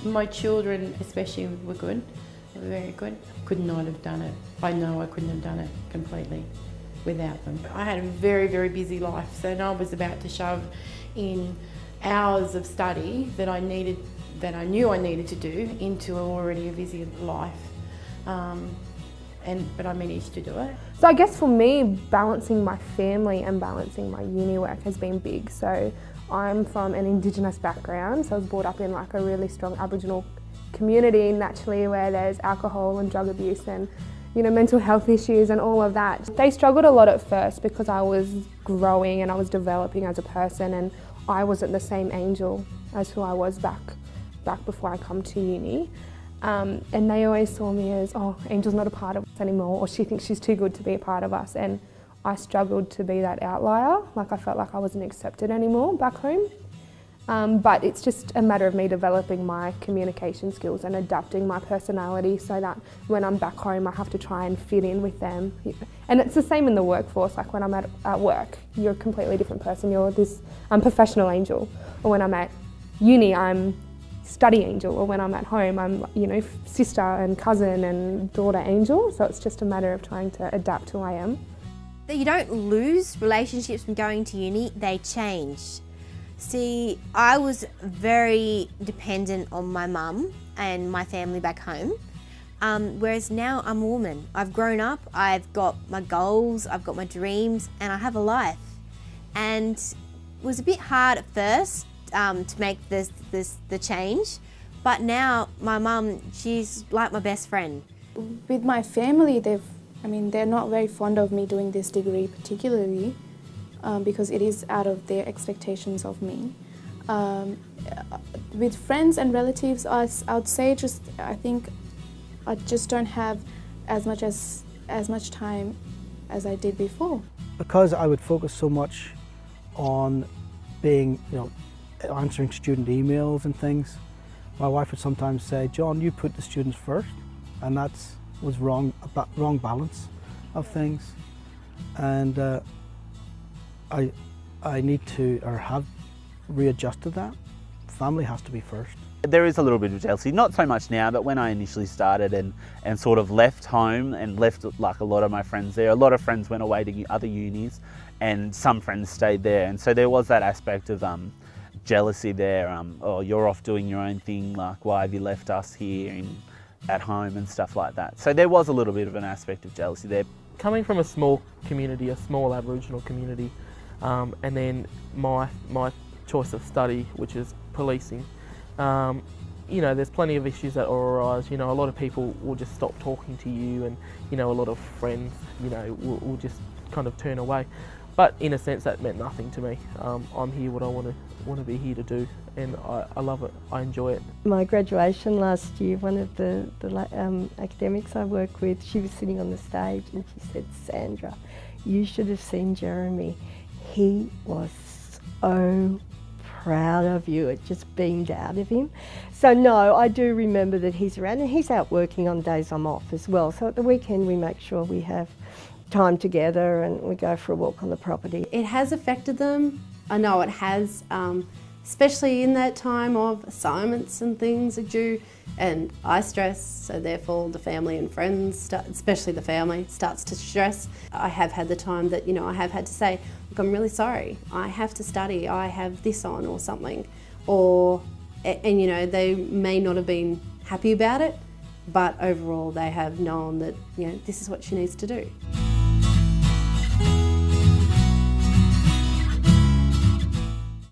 My children especially were good, they were very good. Could not have done it. I know I couldn't have done it completely without them. I had a very, very busy life, so I was about to shove in hours of study that I knew I needed to do into already a busy life. But I managed to do it. So I guess for me, balancing my family and balancing my uni work has been big. So I'm from an Indigenous background, so I was brought up in like a really strong Aboriginal community naturally where there's alcohol and drug abuse and mental health issues and all of that. They struggled a lot at first because I was growing and I was developing as a person, and I wasn't the same Angel as who I was back before I come to uni. And they always saw me as, oh, Angel's not a part of us anymore, or she thinks she's too good to be a part of us. And I struggled to be that outlier, like I felt like I wasn't accepted anymore back home. But it's just a matter of me developing my communication skills and adapting my personality so that when I'm back home I have to try and fit in with them. And it's the same in the workforce, like when I'm at work, you're a completely different person, you're this professional Angel. Or when I'm at uni, I'm study Angel, or when I'm at home, I'm sister and cousin and daughter Angel. So it's just a matter of trying to adapt who I am. You don't lose relationships from going to uni, they change. See, I was very dependent on my mum and my family back home, whereas now I'm a woman. I've grown up, I've got my goals, I've got my dreams, and I have a life. And it was a bit hard at first to make the change, but now my mum, she's like my best friend. With my family, they're not very fond of me doing this degree particularly. Because it is out of their expectations of me. With friends and relatives, I would say I think I just don't have as much time as I did before. Because I would focus so much on being, answering student emails and things, my wife would sometimes say, "John, you put the students first," and that was wrong balance of things. And I need to, or have readjusted that. Family has to be first. There is a little bit of jealousy, not so much now, but when I initially started and sort of left home and left like a lot of my friends there, a lot of friends went away to other unis and some friends stayed there. And so there was that aspect of jealousy there. Oh, you're off doing your own thing, like why have you left us here at home and stuff like that. So there was a little bit of an aspect of jealousy there. Coming from a small community, a small Aboriginal community, and then my choice of study, which is policing, there's plenty of issues that will arise. A lot of people will just stop talking to you, and a lot of friends, will just kind of turn away. But in a sense, that meant nothing to me. I'm here what I want to be here to do, and I love it. I enjoy it. My graduation last year, one of the academics I work with, she was sitting on the stage and she said, "Sandra, you should have seen Jeremy. He was so proud of you." It just beamed out of him. So no, I do remember that he's around, and he's out working on days I'm off as well. So at the weekend we make sure we have time together and we go for a walk on the property. It has affected them. I know it has, especially in that time of assignments and things are due, and I stress, so therefore the family and friends, especially the family, starts to stress. I have had the time that, I have had to say, look, I'm really sorry, I have to study, I have this on or something, and they may not have been happy about it, but overall they have known that, this is what she needs to do.